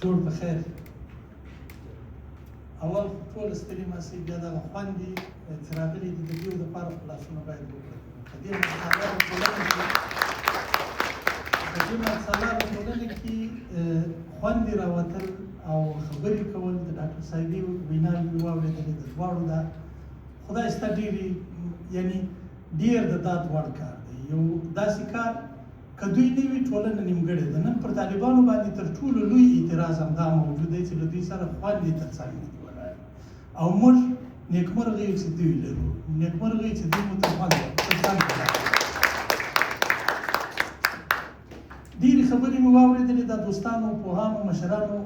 جوړ په خیر. اول ټول ستړي ماسي بیا دغه خوندې چې راغلي دي د دې دپاره خلاصونه باید وکړو. په دې مسالارو ټولنه کې خوندې راوتل او خبرې کول د ډاکټر صاحبي ویناوې واورېدلې د دواړو دا خدای ستا ډېرې یعنې ډېر د داد وړ کار دی. یو داسې کار که دوی نه وي ټولنه نیمګړې ده. نن پر طالبانو باندې تر ټولو لوی اعتراض همدا موجود دی چې له دوی سره خوندې تر څنګ نه دي ولاړ او موږ نیکمرغه یو چې دوی لرو، نیکمرغه یو چې دوی مو تر څنګ ولاړ. ډېرې خبرې مې واورېدلې، دا دوستانو، پوهانو، مشرانو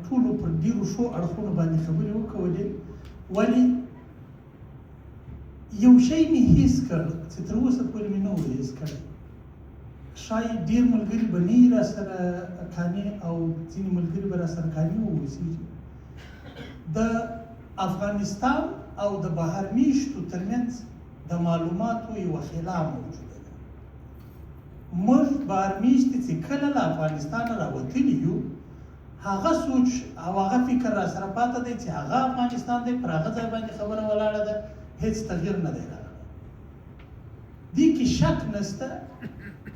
ټولو پر ډېرو ښو اړخونو باندې خبرې وکولې. ولې یو شی مې حس کړ چې تر اوسه پورې مې نه و حس کړی. ښایي ډېر ملګري به نه وي راسره قانع او ځینې ملګري به راسره قانع واوسېږي. د افغانستان او د بهر میشتو ترمنځ د معلوماتو یوه خلا موجوده ده. موږ بهر میشتې چې کله له افغانستانه راوتلي یو، هغه سوچ او هغه فکر راسره پاته دی چې هغه افغانستان دی، پر هغه ځای باندې خبره ولاړه ده، هېڅ تغییر نه دی راغلی. دې کې شک نشته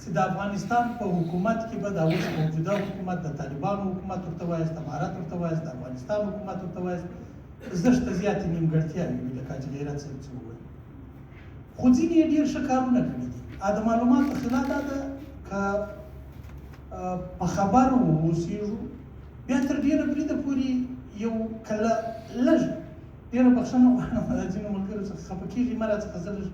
چې د افغانستان په حکومت کې به دا اوس موجوده حکومت، د طالبانو حکومت ورته وایست، امارت ورته وایست، د افغانستان حکومت ورته وایست، زښته زیاتې نیمګړتیاوې وي لکه چې غیرت صاحب څه وویل. خو ځینې یې ډېر ښه کارونه کړي دي. د معلوماتو خلا دا ده که په خبر واوسېږو، بیا تر ډېره بریده پورې یو کله لږ ډېره بخښنه غواړم د ځینو ملګرو څخه خفه کېږي، ما راڅخه زه لږ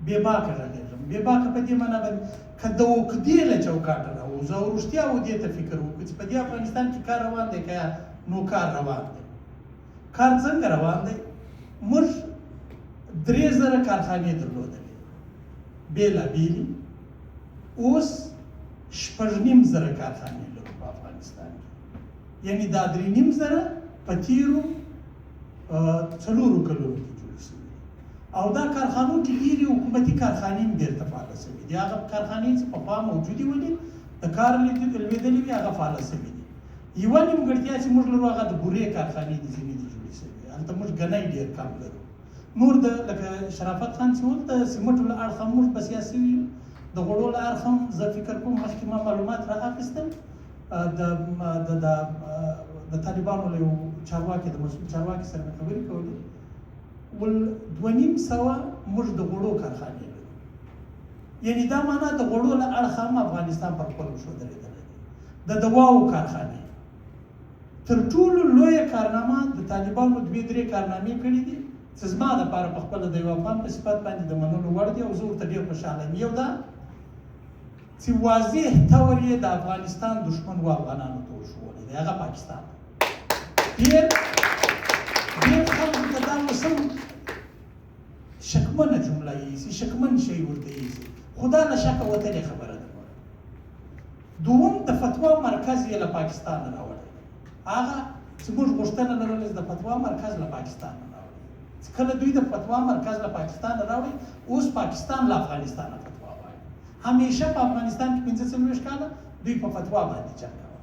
بې باکه غږېږم. بې باکه په دې معنا باندې که د عقدې له چوکاټه راوځو او رښتیا و دې ته فکر وکړو چې په دې افغانستان کې کار روان دی که یا نو کار روان دی. کار څنګه روان دی؟ موږ 3000 کارخانې درلودلې بېلابېلې، اوس 6.5 کارخانې لرو په افغانستان کې. یعنې دا 3.5 په تېرو 4 کلونو کې جوړ شوي او دا کارخانو کې ډېرې حکومتي کارخانې هم بېرته فعاله شوي دي. هغه کارخانې چې پخوا موجودې ولې د کار لوېدلې وي هغه فعاله شوي دي. یوه نیمګړتیا چې موږ لرو هغه د بورې کارخانې دي، ځینې دي جوړې شوي. هلته موږ ګنی ډېر کم لرو. نور د لکه شرافت خان چې وویل د سیمټو له اړخه موږ بسیا شوي یو، د غوړو له اړخه هم زه فکر کوم مخکې ما معلومات را اخیستل د طالبانو له یو چارواکي، د مسؤل چارواکي سره مې خبرې کولې، ول 2500 موږ د غوړو کارخانې لرو. یعنې دا معنا د غوړو له اړخه هم افغانستان پر خپلو پښو درېدلی دی. د دواو کارخانې تر ټولو لویه کارنامه د طالبانو 2-3 کارنامې کړي دي چې زما دپاره په خپله د یو افغان په صفت باندې د منلو وړ دي او زه ورته ډېر خوشحاله یم. یو دا چې واضح طور یې د افغانستان دښمن و افغانانو ته وښولی دی، هغه پاکستان. ډېر خلکو ته دا اوس هم شکمنه جمله ایسي، شکمن شی ورته ایسي، خو دا له شکه وتلې خبره ده. دوم د فتوا مرکز یې له پاکستان راوړی. هغه چې موږ غوښتنه لرله د فتوا مرکز له پاکستان راوړي. کله دوی د فتوا مرکز له پاکستان راوړي، اوس پاکستان له افغانستان فتوا وایي. همیشه په افغانستان کې 45 کاله دوی په فتوا باندې چل کاوه.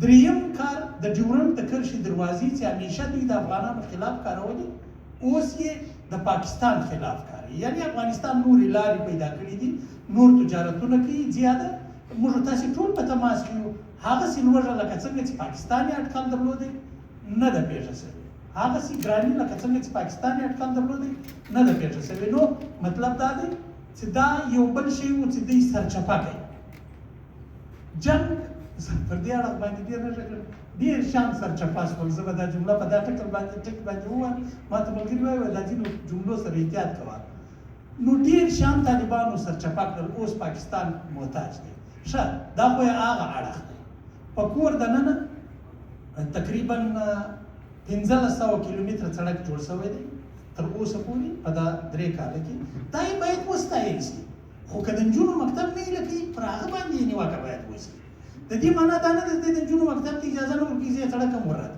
دریم کار د ډیورنډ د کرښې دروازې چې همیشه دوی د افغانانو خلاف کارولې، اوس یې د پاکستان خلاف کاروي. یعنې افغانستان نورې لارې پیدا کړي دي، نور تجارتونه کوي زیاده. موږ تاسې ټول په تماس کې یو. هغسې لوږه لکه څنګه چې پاکستان یې اټکل درلودی نه ده پېښه شوې، هغسې ګراني لکه څنګه چې پاکستان یې اټکل درلودی نه ده پېښه شوې. نو مطلب دا دی چې دا یو بل شی و چې دوی سرچپه کوي. جنګ پر دې اړه باندې ډېر شان سرچپه شول. زه به دا جمله په دا ټک باندې ووایم، ما ته ملګري وایي دا ځینو جملو سره احتیاط کوه. نو ډېر شان طالبانو سرچپه کړل، اوس پاکستان محتاج دی. ښه، دا خو یې هغه اړخ دی. په کور دننه تقریبا 1500 کیلومتره سړک جوړ شوی دی تر اوسه پورې په دا 3 کاله کې. دا یې باید وستایل شي، خو که د نجونو مکتب نه هیله کوي پر هغه باندې یې نیوکه باید وشي. د دې معنا دا نه ده چې د نجونو مکتب ته اجازه نه ورکړي چې سړک هم ورد.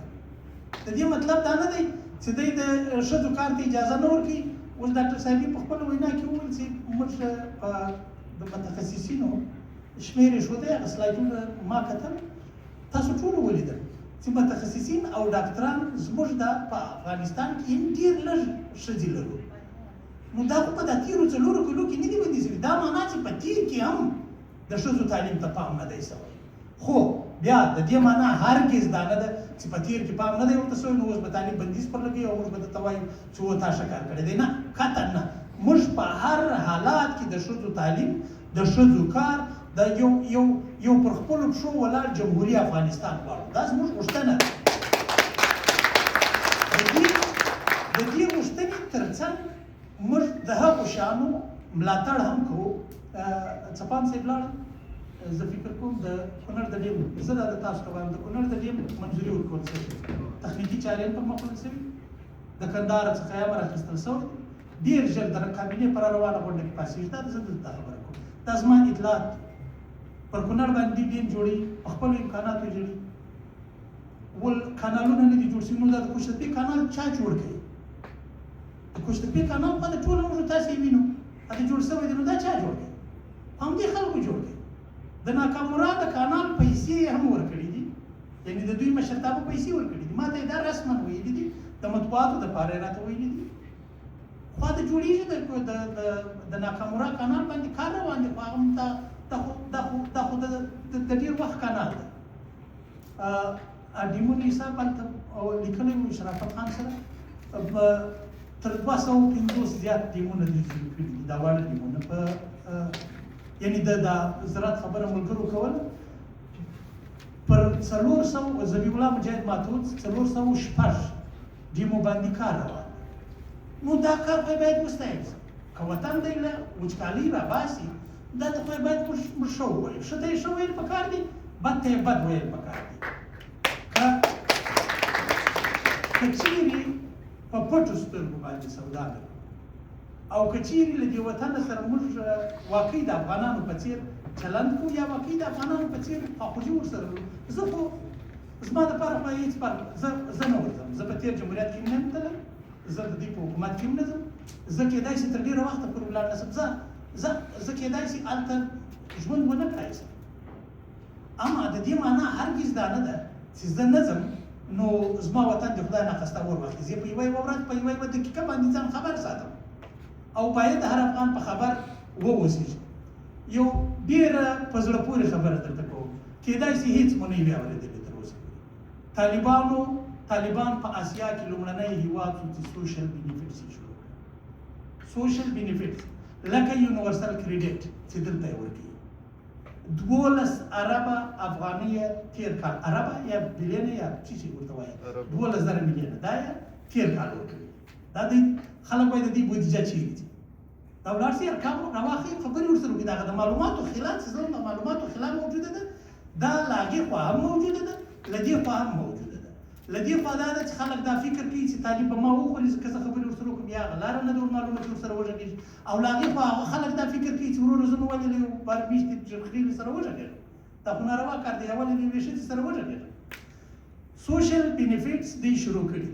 د دې مطلب دا نه دی چې دوی د ښځو کار ته اجازه نه ورکړي. اوس ډاکټر صاحبي په خپله وینا کې وویل چې موږ د متخصصینو شمېر یې ښودی، هغه سلایډونه ما کتل، تاسو ټولو ولیدل. چې متخصصین او ډاکټران زموږ په افغانستان کې هم ډېر لږ ښځې لرو. نو دا خو په دا تېرو 4 کلو کې نه دي بندي شوي. دا معنا چې په تېر کې هم د ښځو تعلیم ته پام نه دی شوی. خو بیا د دې معنا هرګز دا نه ده چې په تېر کې پام نه دی ورته شوی، نو اوس به تعلیم بندیز پر لګوي او موږ به درته وایو چې و تا ښه کار کړی دی. نه، قطعا نه. موږ په هر حالات کې د ښځو تعلیم، د ښځو کار، د یو پر خپلو پښو ولاړ جمهوري افغانستان غواړو. دا زموږ غوښتنه ده. د دې غوښتنې تر څنګ موږ د هغو شیانو ملاتړ هم کوو. څپان صاحب لاړل، زه فکر کوم د کونړ د ډیم، زه دا د تاسو ته وایم د کونړ د ډیم منظوري ورکول شوې، تخنیکي چارې هم پرمخ وړل شوي، د کندهار څخه یې امر اخیستل شوی. ډېر ژر د کابینې پر روانه غونډه کې پاسېږي. دا زه دلته خبره کوم. دا زما اطلاعات پر کونړ باندې ډیم جوړوي، په خپلو امکاناتو یې جوړوي. ول کانالونه نه دي جوړ شوي. نو دا د کوشتپې کانال چا جوړ کړي؟ د کوشتپې کانال خو د ټولو موږ تاسې یې وینو، دا جوړ شوی دی. نو دا چا جوړ کړي؟ همدې خلکو جوړ کړي. د ناکامورا د کانال پیسې هم ورکړي دي، یعنې د دوی مشرتابه پیسې ورکړي دي. ما ته یې دا رسما ویلي دي، د مطبوعاتو دپاره یې راته ویلي دي. خو دا جوړېږي د ناکامورا کانال باندې کار روان دی. خو هغه دا خو د ډېر وخت کانال دی. ډیمونو حساب هلته لیکلی وو شرافت خان سره تر 250 زیات ډیمونه دوی جوړ کړي دي. دا واړه ډیمونه په یعنې د زراعت خبره ملګرو کوله پر 400 ذبیح الله مجاهد ماتود 406 ډیمو باندې کار روان. نو دا کار خو باید وستایل شي. که وطن دی له وچکالۍ راباسي، دا ته خو باید موږ ښه ووایو. ښه ته یې ښه ویل پکار دي، بد ته یې بد ویل پکار دي. که چیرې په پټو سترګو باندې سودا کوو او که چیرې له دې وطنه سره موږ واقعي د افغانانو په څېر چلند کوو یا واقعي د افغانانو په څېر خواخوږي ورسره لرو، زه خو زما دپاره خو هېڅ فرق زه نه ورځم. زه په تېر جمهوریت کې هم نه یم تللی، زه د دوی په حکومت کې هم نه ځم. زه کېدای شي تر ډېره وخته پورې ولاړ نه شم. زه کېدای شي هلته ژوند ونه کړای شم. اما د دې معنا هرګز دا نه ده چې زه نه ځم نو زما وطن د خدای ناخواسته اور واخلي. زه په یوه ورځ په یوه دقیقه باندې ځان خبر ساتم او باید هر افغان په خبر واوسېږي. یو ډېره په زړه پورې خبره درته کوم، کېدای شي هېڅ مو نه وي اورېدلې تر اوسه. طالبان په اسیا کې لومړنی هېواد و چې سوشل بینیفټس یې شروع کړل. سوشل بینیفټس لکه یونیورسل کریډټ چې دلته یې ورکوي. 12 اربه افغانۍ تېر کال، اربه یا بلیونه یا څه چې ورته وایي 12,000 میلیونه دا یې تېر کال ورکوي. دا د خلک وایي د دې بودیجه چیرې ځي؟ دا ولاړ شي ارقام راواخلي، خبرې ورسره وکړي. د معلوماتو خلال چې زموږ د معلوماتو خلال موجوده ده، دا له هغې خوا هم موجوده ده، له دې خوا هم موجوده ده. له دې خوا دا ده چې خلک دا فکر کوي چې طالب به ما وخوري، که زه خبرې ورسره وکړم یا هغه لاره نه ده ورمعلومه چې ورسره وغږېږي. او له هغې خوا هغه خلک دا فکر کوي چې وروره زه نو ولې له یو بارمیشتې خېلې سره وغږېږم. دا خو ناروا کار دی، یا ولې له یوې ښځې سره وغږېږم. سوشل بینیفټس دوی شروع کړي.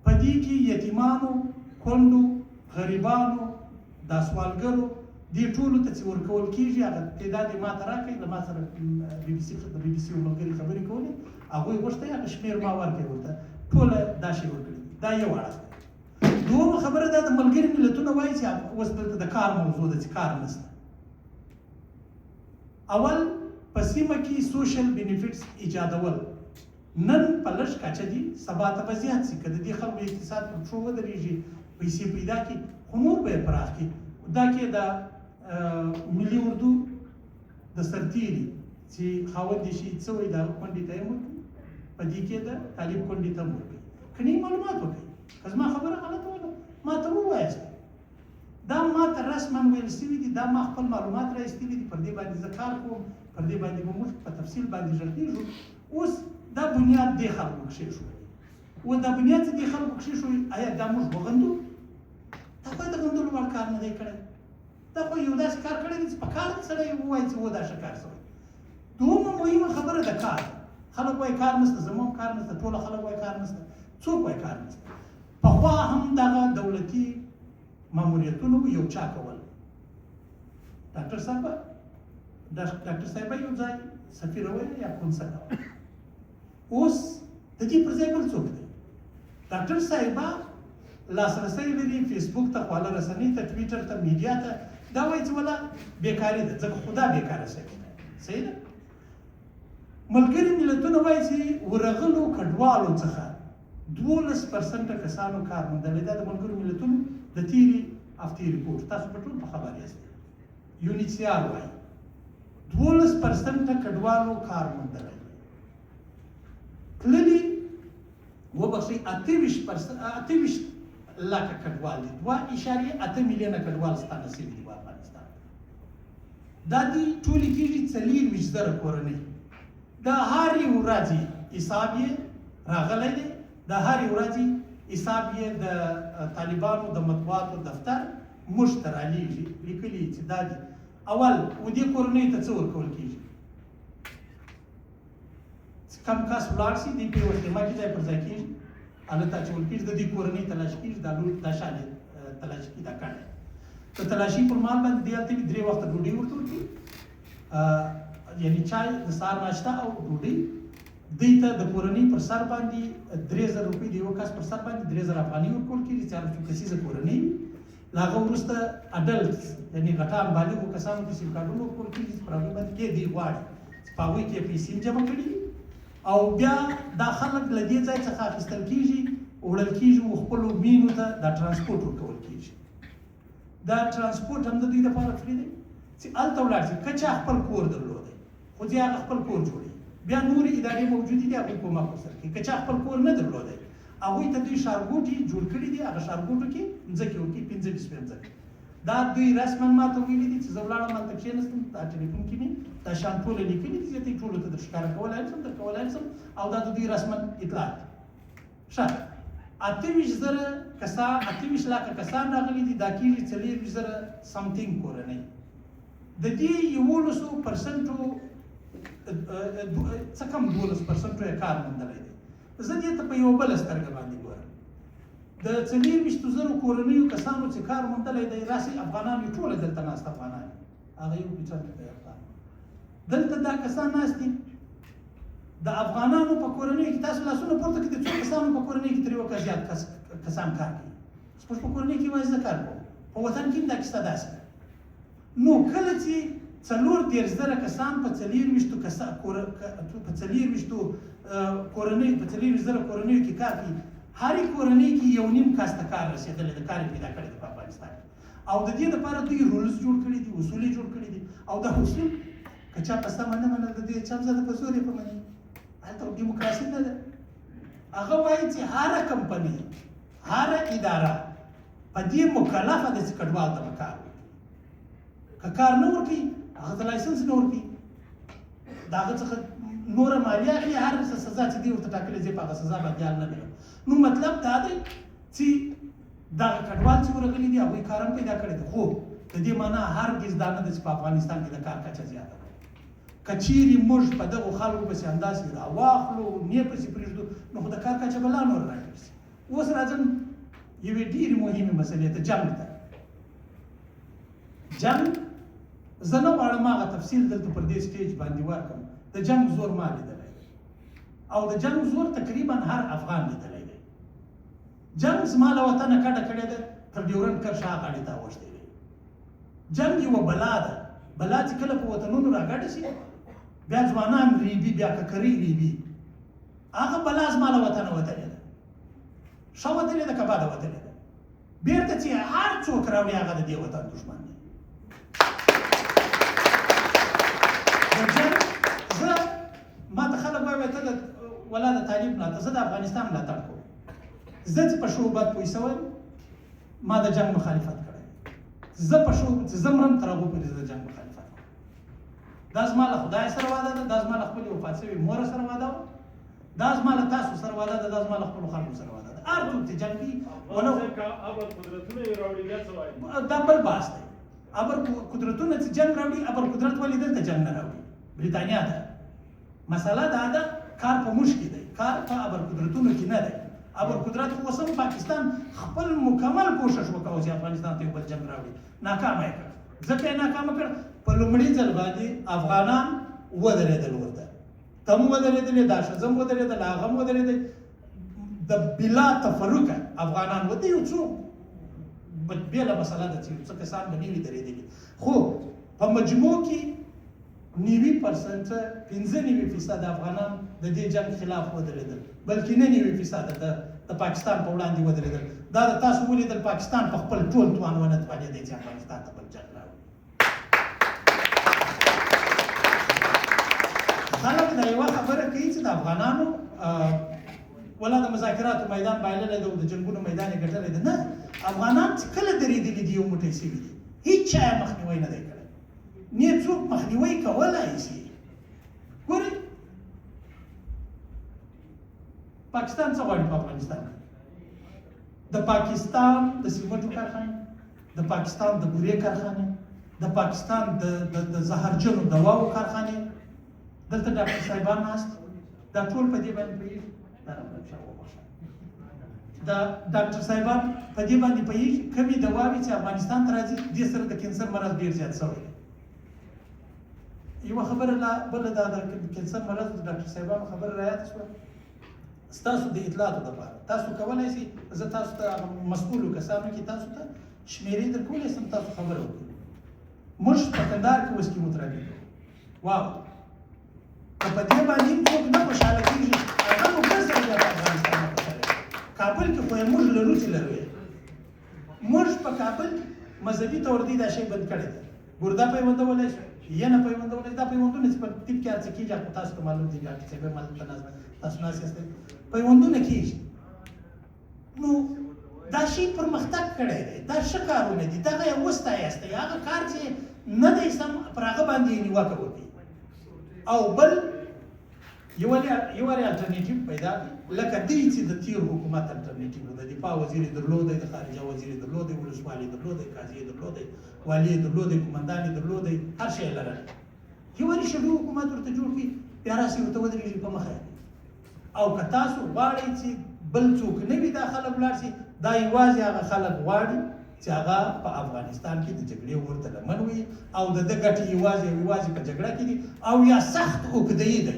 په دې کې یتیمانو، کونډو، غریبانو، دا سوالګرو، دې ټولو ته چې ورکول کېږي هغه تعداد یې ما ته راکړئ. له ما سره د بي بي سي یو ملګري خبرې کولې، هغوی غوښتی هغه شمېر ما ورکړی ورته، ټوله دا شی ورکړي. دا یو اړخ دی. دویمه خبره دا د ملګري ملتونه وایي چې اوس دلته د کار موضوع ده چې کار نشته. اول په سیمه کې سوشل بینیفټس ایجادول نن په لږ کچه دي، سبا ته به زیات شي. که د دې خلکو اقتصاد پر پښو ودرېږي، پیسې پیدا کړي، خو نور به یې پراخ کړي. دا کې د ملي اردو د سرتیري چې خاوند یې شهید شوی د هغه کونډې ته یې هم ورکوي، په دې کې د طالب کونډې ته هم ورکوي. که نه معلومات وکړي، که زما خبره غلطه وله ما ته ووایاست. دا ما ته رسما ویل شوي دي، دا ما خپل معلومات را ایستلي دي، پر دې باندې زه کار کوم، پر دې باندې به موږ په تفصیل باندې ږغېږو. اوس دا بنیاد دې خلکو کښېښوی. اوس دا بنیاد چې دې خلکو کښېښوی، آیا دا موږ وغندو؟ دا خو د غندلو وړ کار نه دی کړی. دا خو یو داسې کار کړی دی چې په کار سړی ووایي چې و دا ښه کار شوی. دومره مهمه خبره د کار. خلک وایي کار نشته، زموږ کار نشته، ټوله خلک وایي کار نشته، څوک وایي کار نشته. پخوا هم دغه دولتي ماموریتونو یو چا کول. ډاکټر صاحبه یو ځای سفیر ویل یا کونسل ویل. اوس د دې پر ځای بل څوک دی ډاکټر صاحبه لاسرسی لري فیسبوک ته خواله رسنۍ ته ټویټر ته میډیا ته دا وایي چې ولا بیکاري ده ځکه خدا بیکاره شوې ده صحیح ده ملګري ملتونه وایي چې ورغلو کډوالو څخه 12% کسانو کار موندلی دا د ملګرو ملتونو د تیرې هفتې ریپورټ تاسو په ټول په خبر یاست یونیسیار وایي 12% کډوالو کار موندلی تللي وبخښئ 28 لکه کډوال دي 2.8 میلیونه کډوال ستانه شوي دي په افغانستان دا دي ټولې کېږي 24,000 کورنۍ د هرې ورځې حساب یې راغلی دی د هرې ورځې حساب یې د طالبانو د مطبوعاتو دفتر موږ ته رالیږي لیکلي چې دا دي اول ودې کورنۍ ته څه ورکول کېږي کم کس ولاړ شي دوی په یوه خیمه کې ځای پر ځای کېږي هلته اچول کېږي د دې کورنۍ تلاشي کېږي دا شان تلاشي کېږي دا کړی د تلاشي پر مهال باندې دې هلته 3 وخته ډوډۍ ورته ورکوي یعنې چای د سهار ناشته او ډوډۍ دوی ته د کورنۍ پر سر باندې 3,000 روپۍ د یو کس پر سر باندې 3,000 افغانۍ ورکول کېږي چې هغه څو کسیزه کورنۍ وي له هغه وروسته اډلټس یعنې غټان بالغو کسانو ته سیم کارډونه ورکول کېږي چې پر هغوی باندې کې دوی غواړي چې په هغوی کې پیسې جمع کړي او بیا دا خلک له دې ځای څخه اخیستل کېږي وړل کېږي و خپلو مینو ته دا ټرانسپورټ ورکول کېږي دا ټرانسپورټ هم د دوی لپاره فری دی چې هلته ولاړ شي که چا خپل کور درلودی خو دې هغه خپل کور جوړوي بیا نورې ادارې موجودې دي هغوی کومک ورسره کوي که چا خپل کور نه درلودی هغوی ته دوی ښارګوټي جوړ کړي دي هغه ښارګوټو کې مځکې ورکوي 15 مځکې دا دوی رسما ماته ویلي دي چې زه ولاړم هلته کښېنستم دا ټلیفون کې مې دا شان ټوله لیکلي دي چې ته ټولو ته در ښکاره کولی شم در کولی شم او دا د دوی رسما اطلاعات ښه 28 لکه کسان راغلي دي دا کېږي 4,000 سمثینګ کورنۍ د دې 11% څه کم 12% یې کار موندلی دی زه دې ته په یوه بله سترګه باندې ګورم د 24,000 کورنیو کسانو چې کار موندلی دی راسئ افغانان یې ټوله دلته ناست افغانان هغه یو پیچر دی افغان دلته دا کسان ناست دي د افغانانو په کورنیو کې تاسو لاسونه پورته کړئ د څو کسانو په کورنۍ کې تر یوه کس زیات کسان کار کوي زموږ په کورنۍ کې یوازې زه کار کوم په وطن کې هم دا کیسه داسې ده نو کله چې 40,000 کسان په 24,000 کورنیو کې کار کوي هرې کورنۍ کې 1.5 کس ته کار رسېدلی د کار یې پیدا کړی دی په افغانستان کې او د دې لپاره دوی رولز جوړ کړي دي اصول یې جوړ کړي دي او دا اصول که چا په سمه نه منل د دې چا هم زده په زور یې په مني هلته ډیموکراسي نه ده هغه وایي چې هره کمپنۍ هره اداره په دې مکلفه ده چې کډوال ته به کار وکړي که کار نه ورکوي هغه ته لایسنس نه ورکوي د هغه څخه نوره مالیه اخلي هر سزا چې دی ورته ټاکلې ځای په هغه سزا باندې حل نه کوي نو مطلب دا دی چې دغه کډوال چې ورغلي دي هغوی کار هم پیدا کړی دی خو د دې معنا هرګز دا نه ده چې په افغانستان کې د کار کچه زیاته ده که چیرې موږ په دغو خلکو پسې همداسې راواخلو نه پسې پرېږدو نو خو د کار کچه به لا نور راګرځي اوس راځم یوې ډېرې مهمې مسلې ته جنګ ته جنګ زه نه غواړم هغه تفصیل دلته پر دې سټیج باندې ورکړم د جنګ زور ما لیدلی دی او د جنګ زور تقریبا هر افغان لیدلی دی جنګ زما له وطنه کډه کړې ده تر ډیورنډ کرښه غاړې ته اوښتی دی جنګ یوه بلا ده بلا چې کله په وطنونو راګډه شي بیا ځوانان ریبي بیا ککرۍ ریبي هغه بلا زما له وطنه وتلې ده ښه وتلې ده که بده وتلې ده بېرته چې هر څوک راوړي هغه د دې وطن دښمن دی زه ما ته خلک وایي ته د ولا د طالب ملاتړ زه د افغانستان ملاتړ کوم زه چې په شعوبات پوه شوی ما د جنګ مخالفت کړی زه په شعوب چې زه مرم تر هغو پورې زه د جنګ مخالفت کوم دا زما له خدای سره وعده ده دا زما له خپلې وفات شوې مور سره وعده وه دا زما له تاسو سره وعده ده دا زما له خپلو خلکو سره وعده ده هر څوک چې جنګي دا بل بحث دی ابر قدرتونه چې جنګ راوړي ابر قدرت ولې دلته جنګ نه راوړي برېټانیا ده مسله دا ده کار په موږ کې دی کار په ابر قدرتونو کې نه دی ابر قدرت اوس هم پاکستان خپل مکمل کوشش وکړو چې افغانستان ته یو بل جنګ راوړي ناکامه یې کړ ځکه یې ناکامه کړ په لومړي ځل باندې افغانان ودرېدل ورته ته هم ودرېدلې، دا ښځه هم ودرېدله، هغه هم ودرېدی. د بلا تفرقه افغانان وته یو څو بېله مسله ده چې څه کسان به نه وي درېدلي، خو په مجموع کې 90% 95% افغانان د دې جنګ خلاف ودرېدل، بلکې نه 90% د پاکستان په وړاندې ودرېدل. دا د تاسو ولیدل پاکستان په خپل ټول توان ونه توانېدی چې افغانستان ته بل جنګ راوړي. خلک دا یوه خبره کوي چې د افغانانو ولا د مذاکراتو میدان بایللی دی او د جنګونو میدان یې ګټلی دی. نه، افغانان چې کله درېدلي دي یو موټی سوي دي، هېڅ چا یې مخنیوی نه دی کړی، نه څوک مخنیوی کولی شي. ګورئ پاکستان څه غواړي په افغانستان کې؟ د پاکستان د سمنټو کارخانې، د پاکستان د بورې کارخانې، د پاکستان د زهرجنو دواو کارخانې. دلته ډاکټر صاحبان ناست، دا ټول په دې باندې پوهېږي. دا ډاکټر صاحبان په دې باندې پوهېږي کومې دواوې چې افغانستان ته راځي دې سره د کینسر مرض ډېر زیات شوی دی. یوه خبره لا بله دا د کینسر مرض د ډاکټر صاحبانو خبره رایاده شوه. ستاسو د اطلاعاتو دپاره تاسو کولی شئ، زه تاسو ته مسؤولو کسانو کې تاسو ته شمېرې درکولی شم، تاسو خبره وکړئ. موږ په کندهار کې اوس کیموتراپي کوو. واو، که په دې باندې څوک نه خوشحاله کېږي، هغه مو بل سره بیا په افغانستان نه خوشحاله کېږي. کابل کې خو یې موږ لرو چې لرو یې. موږ په کابل مذهبي طور دی دا شی بند کړی دی. ګرده پیوندولی شو، ینه پیوندولی، دا پیوندونه چې په طب کې هر څه کېږي هغه تاسو ته معلوم دي، ډاکټر صاحب هم هلته ناست تاسو ناست یاستئ، پیوندونه کېږي. نو دا شی پرمختګ کړی دی، دا ښه کارونه دي، دغه یې وستایاستئ. هغه کار چې نه دی سم پر هغه باندې یې نیوکه وکړئ. او بل یو الټرنیټیو پیدا کړي، لکه دی چې د تیر حکومت الټرنیټیو د دفاع وزیر یې درلودی، د خارجه وزیر یې درلودی، ولسوال یې درلودی، قاضي یې درلودی، والي یې درلودی، قومندان یې درلودی، هر شی یې لرلی. یو شډو حکومت ورته جوړ کړي، بیا راسې ورته ودرېږي په مخه. او که تاسو غواړئ چې بل څوک نه وي دا خلک ولاړ شي، دا یوازې هغه خلک غواړي چې هغه په افغانستان کې د جګړې ورته لمن وي او د ده ګټې یوازې په جګړه کې دي، او یا سخت عقده‌یي دی.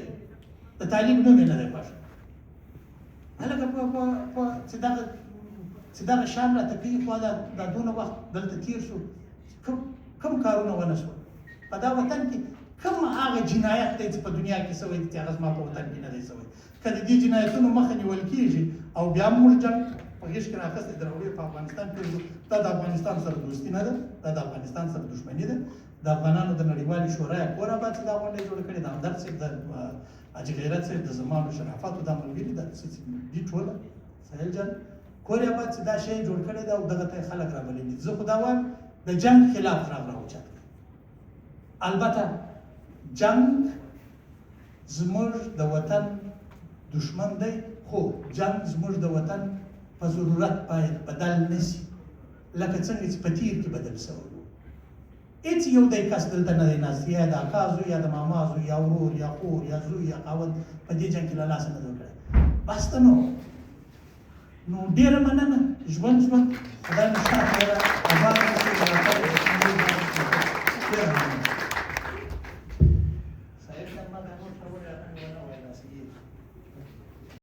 د طالب نوم یې نه دی خوښ. هلکه چې دغه شان راته کوي، خو دا دونه وخت دلته تېر شو، کوم کارونه ونه شول په دا وطن کې؟ کوم هغه جنایت دی چې په دنیا کې شوی دی چې هغه زما په وطن کې نه دی شوی؟ که د دې جنایتونو مخه نیول کېږي او بیا هم موږ جنګ په غېږ کې رااخیستی دراوړې په افغانستان کې، دا د افغانستان سره دوستي نه ده، دا د افغانستان سره دښمني ده. د افغانانو د نړیوالې شورای کور آباد چې دا غونډه یې جوړه کړې، د همدرد صاحب، د حاجي غیرت صاحب، د زمانو شرافتو دا ملګري دا دي ټوله، سهیل جان کور آباد چې دا شی جوړ کړی ده او دغه ته خلک رابللي دي. زه خو دا وایم د جنګ خلاف راوچت کړي. البته جنګ زموږ د وطن دشمن دی، خو جنګ زموږ د وطن په ضرورت باید بدل نشي، لکه څنګه چې په تیر کې بدل شوی. هېڅ یو دی کس دلته نه دی ناست، یا د اکا زوی، یا د ماما زوی، یا ورور، یا خور، یا زوی، یا خاوند په دې جنګ کې له لاسه نه دی ورکړی. بس ته نو ډېره مننه. ژوند خدای مو ښه کړه، اباد اوسئ.